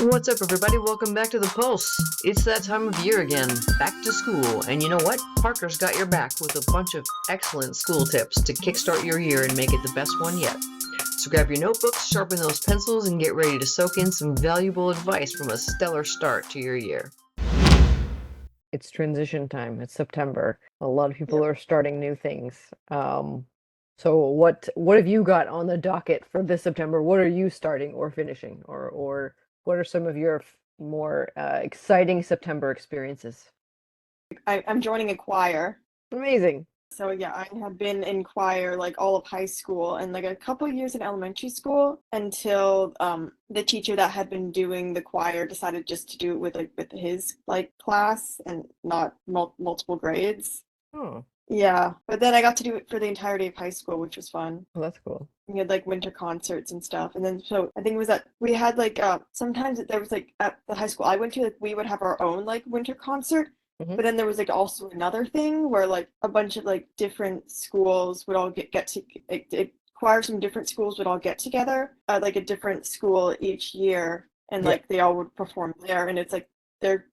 What's up, everybody? Welcome back to The Pulse. It's that time of year again, back to school. And you know what? Parker's got your back with a bunch of excellent school tips to kickstart your year and make it the best one yet. So grab your notebooks, sharpen those pencils, and get ready to soak in some valuable advice from a stellar start to your year. It's transition time. It's September. A lot of people are starting new things. So what have you got on the docket for this September? What are you starting or finishing, or what are some of your more exciting September experiences? I'm joining a choir. Amazing. So yeah, I have been in choir like all of high school and like a couple years in elementary school until the teacher that had been doing the choir decided just to do it with his like class and not multiple grades. Oh, Yeah, but then I got to do it for the entirety of high school, which was fun. well, that's cool. We had like winter concerts and stuff. And then so I think it was that we had like sometimes there was like at the high school I went to, like we would have our own like winter concert. But then there was like also another thing where like a bunch of like different schools would all get to choirs from different schools would all get together at like a different school each year, and Yeah. like they all would perform there, and it's like they're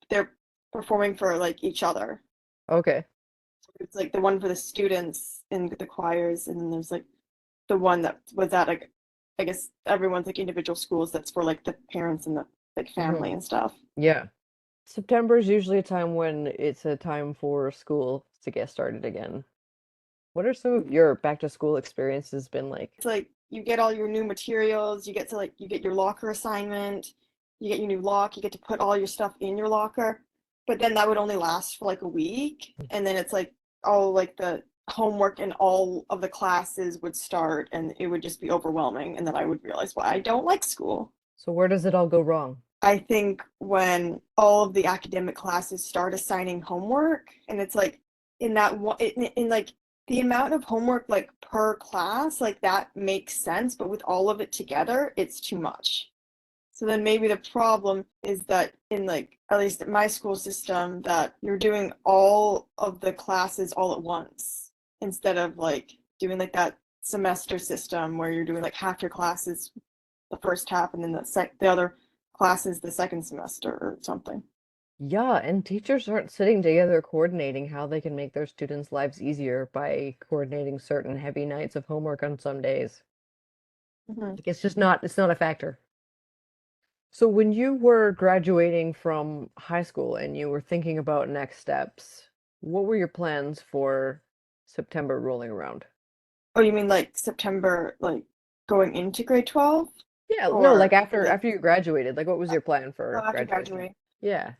performing for like each other. Okay. It's like the one for the students in the choirs, and then there's like the one that was at like I guess everyone's like individual schools that's for like the parents and the like family and stuff. Yeah. September is usually a time when it's a time for school to get started again. What are some of your back to school experiences been like? It's like you get all your new materials, you get to like you get your locker assignment, you get your new lock, you get to put all your stuff in your locker, but then that would only last for like a week, and then it's like all like the homework in all of the classes would start, and it would just be overwhelming, and then I would realize why I don't like school. So where does it all go wrong? I think when all of the academic classes start assigning homework, and it's like in that one in like the amount of homework like per class, like that makes sense, but with all of it together, it's too much. So then maybe the problem is that in like at least in my school system that you're doing all of the classes all at once instead of like doing like that semester system where you're doing like half your classes the first half and then the other classes the second semester or something. Yeah, and teachers aren't sitting together coordinating how they can make their students' lives easier by coordinating certain heavy nights of homework on some days. Mm-hmm. Like it's not a factor. So when you were graduating from high school and you were thinking about next steps, what were your plans for September rolling around? Oh, you mean like September, like going into grade 12? Yeah, no, like Or after like after you graduated, like what was your plan for after graduation? graduating? Yeah.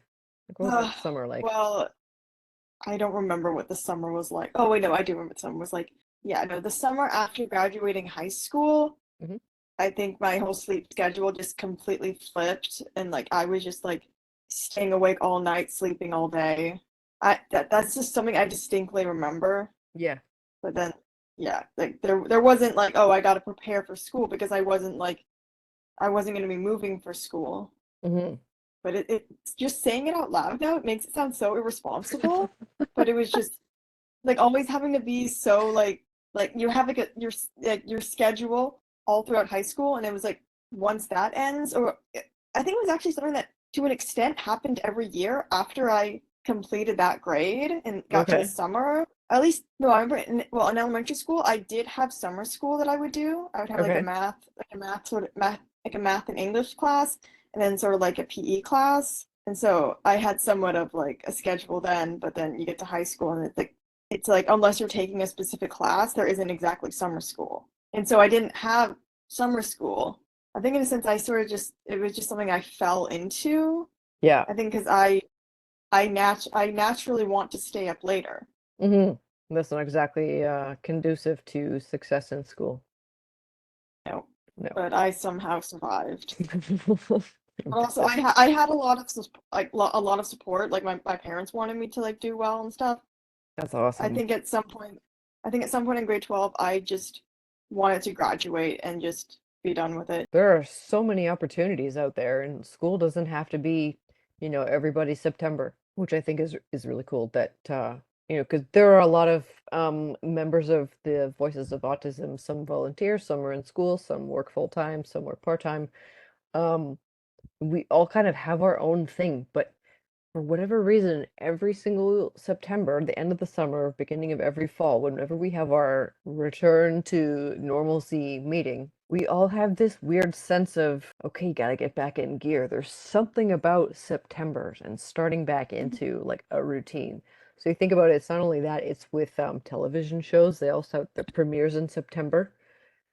Like what was that summer like? Well, I don't remember what the summer was like. Oh, wait, no, I do remember what summer was like. Yeah, no, the summer after graduating high school, Hmm. I think my whole sleep schedule just completely flipped, and like I was just like staying awake all night, sleeping all day. That's just something I distinctly remember. Yeah. But then, yeah, like there wasn't like, oh, I got to prepare for school because I wasn't going to be moving for school. Hmm. But it's just saying it out loud now, it makes it sound so irresponsible. But it was just like always having to be so like you have like your schedule all throughout high school, and it was like once that ends, or I think it was actually something that to an extent happened every year after I completed that grade and got to the Okay. summer. At least no, I remember well in elementary school I did have summer school that I would do. I would have Okay. like a math sort of math like a math and English class, and then sort of like a PE class. And so I had somewhat of like a schedule then, but then you get to high school and it's like unless you're taking a specific class, there isn't exactly summer school. And so I didn't have summer school. I think in a sense I sort of just it was just something I fell into. Yeah. I think because I naturally want to stay up later. Hmm. That's not exactly conducive to success in school. No, No. but I somehow survived. Also, Impressive. I had a lot of a lot of support. Like my parents wanted me to like do well and stuff. That's I awesome. think at some point, I think at some point in grade 12, I just wanted to graduate and just be done with it. There are so many opportunities out there, and school doesn't have to be, everybody's September, which I think is really cool that because there are a lot of members of the Voices of Autism. Some volunteer, some are in school, some work full time, some work part time. Um, we all kind of have our own thing, but for whatever reason, every single September, the end of the summer, beginning of every fall, whenever we have our return to normalcy meeting, we all have this weird sense of, okay, gotta get back in gear. There's something about September and starting back into like a routine. So you think about it, it's not only that, it's with television shows. They also have the premieres in September.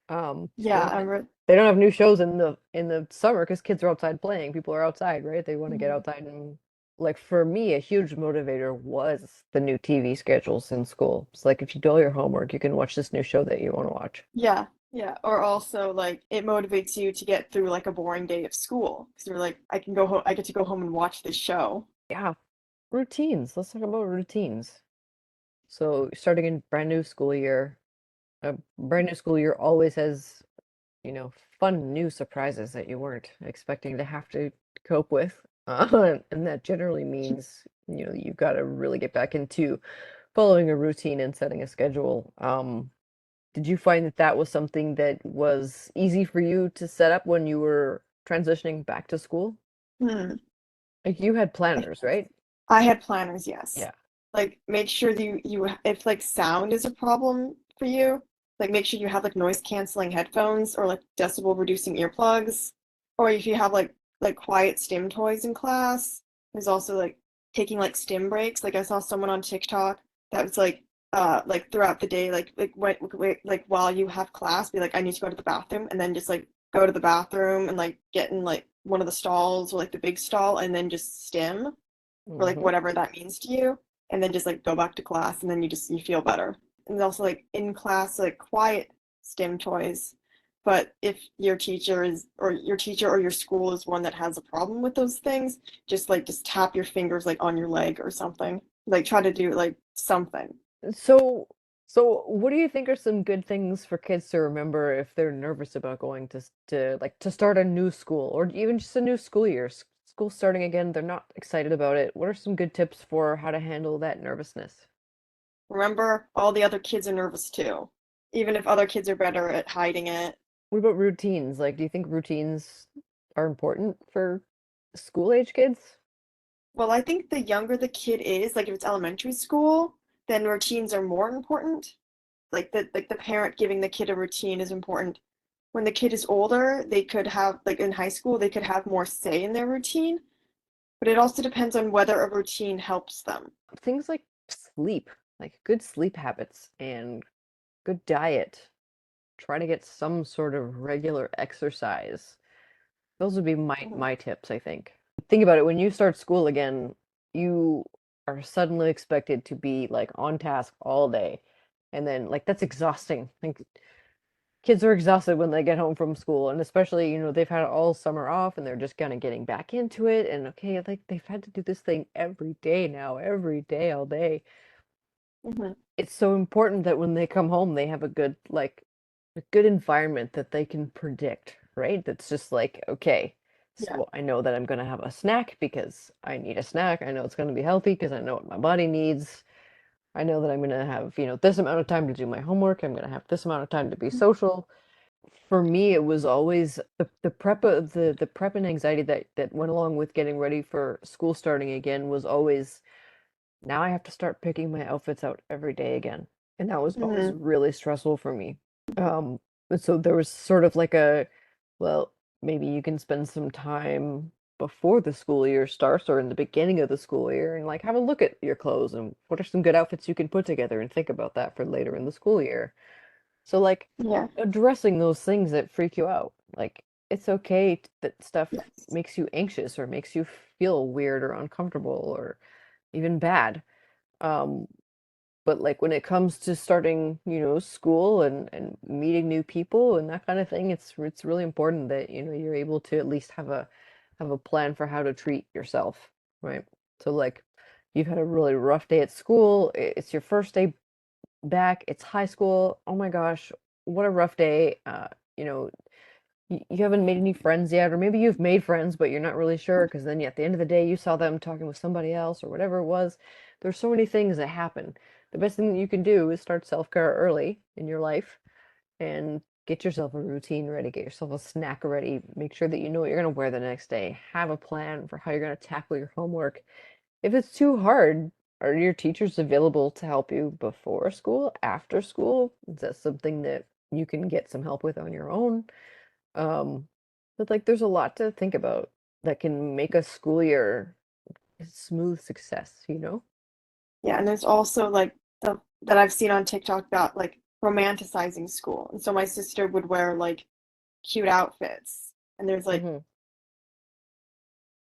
They Yeah, don't they don't have new shows in the summer because kids are outside playing. People are outside, right? They want to get mhm. outside and like for me, a huge motivator was the new TV schedules in school. It's like if you do all your homework, you can watch this new show that you want to watch. Yeah, yeah. Or also like it motivates you to get through like a boring day of school because you're like, I can go home, I get to go home and watch this show. Yeah, routines. Let's talk about routines. So starting in brand new school year, a brand new school year always has fun new surprises that you weren't expecting to have to cope with. And that generally means, you've got to really get back into following a routine and setting a schedule. Did you find that that was something that was easy for you to set up when you were transitioning back to school? Hmm. Like you had I, planners, right? I had planners, yes. Yeah. Like make sure that you if like sound is a problem for you, like make sure you have like noise canceling headphones or like decibel reducing earplugs. Or if you have like quiet stim toys in class, there's also taking like stim breaks. Like I saw someone on TikTok that was like throughout the day, like while you have class, be like, I need to go to the bathroom, and then just like go to the bathroom and like get in like one of the stalls or like the big stall and then just stim for like Hmm. whatever that means to you, and then just like go back to class, and then you feel better. And also like in class like quiet stim toys, but if your teacher or your school is one that has a problem with those things, just tap your fingers like on your leg or something, like try to do like something. So, so what do you think are some good things for kids to remember if they're nervous about going to start a new school or even just a new school year? School starting again, they're not excited about it. What are some good tips for how to handle that nervousness? Remember, all the other kids are nervous too, even if other kids are better at hiding it. What about routines? Like, do you think routines are important for school age kids? Well, I think the younger the kid is, like if it's elementary school, then routines are more important. Like the parent giving the kid a routine is important. When the kid is older, they could have like in high school, they could have more say in their routine, but it also depends on whether a routine helps them. Things like sleep, like good sleep habits and good diet. Try to get some sort of regular exercise. Those would be Mhm. my tips, I think. Think about it, when you start school again, you are suddenly expected to be like on task all day. And then like that's exhausting. Like kids are exhausted when they get home from school, and especially, they've had all summer off and they're just kind of getting back into it. And okay, like they've had to do this thing every day now, every day, all day. Mhm. It's so important that when they come home, they have a good environment that they can predict, right? That's just like, okay, Yeah. so I know that I'm going to have a snack because I need a snack. I know it's going to be healthy because I know what my body needs. I know that I'm going to have, this amount of time to do my homework. I'm going to have this amount of time to be social. For me, it was always the prep and anxiety that went along with getting ready for school starting again was always now I have to start picking my outfits out every day again. And that was always Mhm. really stressful for me. And so there was sort of like well, maybe you can spend some time before the school year starts or in the beginning of the school year and like have a look at your clothes and what are some good outfits you can put together and think about that for later in the school year. So like Yeah. addressing those things that freak you out. Like it's okay that stuff Yes. makes you anxious or makes you feel weird or uncomfortable or even bad. Um, but like when it comes to starting, school and meeting new people and that kind of thing, it's really important that, you're able to at least have a plan for how to treat yourself, right? So like you've had a really rough day at school, it's your first day back, it's high school. Oh my gosh, what a rough day. You know, you haven't made any friends yet, or maybe you've made friends, but you're not really sure because then at the end of the day, you saw them talking with somebody else or whatever it was. There's so many things that happen. The best thing that you can do is start self-care early in your life and get yourself a routine ready, get yourself a snack ready, make sure that you know what you're going to wear the next day, have a plan for how you're going to tackle your homework. If it's too hard, are your teachers available to help you before school, after school? Is that something that you can get some help with on your own? Um, but like there's a lot to think about that can make a school year a smooth success, you know? Yeah, and there's also like the that I've seen on TikTok about like romanticizing school. And so my sister would wear like cute outfits. And there's like, Hmm.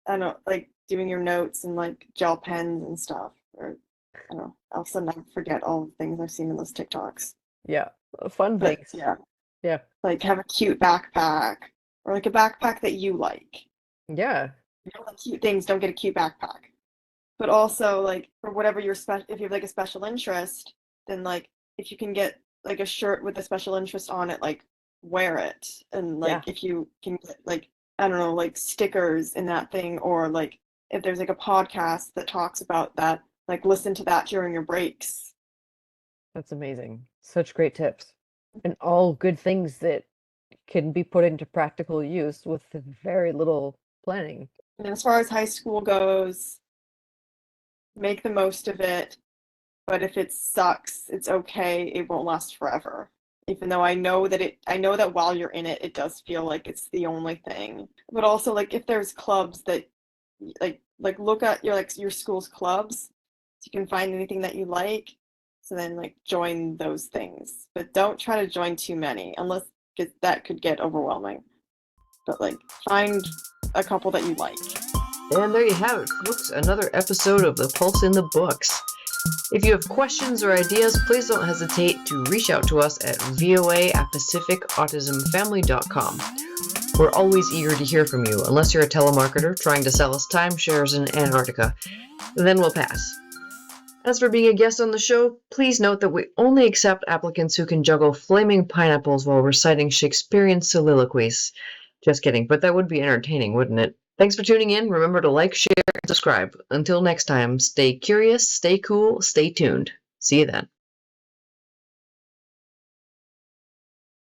I don't know, like doing your notes and like gel pens and stuff. Or I don't know. All of a sudden I forget all the things I've seen in those TikToks. Yeah, fun But things. yeah, Yeah. like have a cute backpack or like a backpack that you like. Yeah. If you don't like cute things, don't get a cute backpack. But also like for whatever your special, if you have like a special interest, then like if you can get like a shirt with a special interest on it, like wear it. And Yeah. like if you can get like, I don't know, like stickers in that thing, or like if there's like a podcast that talks about that, like listen to that during your breaks. That's amazing. Such great tips. And all good things that can be put into practical use with very little planning. And as far as high school goes, make the most of it. But if it sucks, it's okay. It won't last forever. Even though I know that while you're in it, it does feel like it's the only thing. But also like if there's clubs that like look at your school's clubs, so you can find anything that you like. So then like join those things. But don't try to join too many unless that could get overwhelming. But like find a couple that you like. And there you have it, folks. Another episode of The Pulse in the books. If you have questions or ideas, please don't hesitate to reach out to us at voa@pacificautismfamily.com. We're always eager to hear from you, unless you're a telemarketer trying to sell us timeshares in Antarctica. Then we'll pass. As for being a guest on the show, please note that we only accept applicants who can juggle flaming pineapples while reciting Shakespearean soliloquies. Just kidding, but that would be entertaining, wouldn't it? Thanks for tuning in. Remember to like, share, and subscribe. Until next time, stay curious, stay cool, stay tuned. See you then.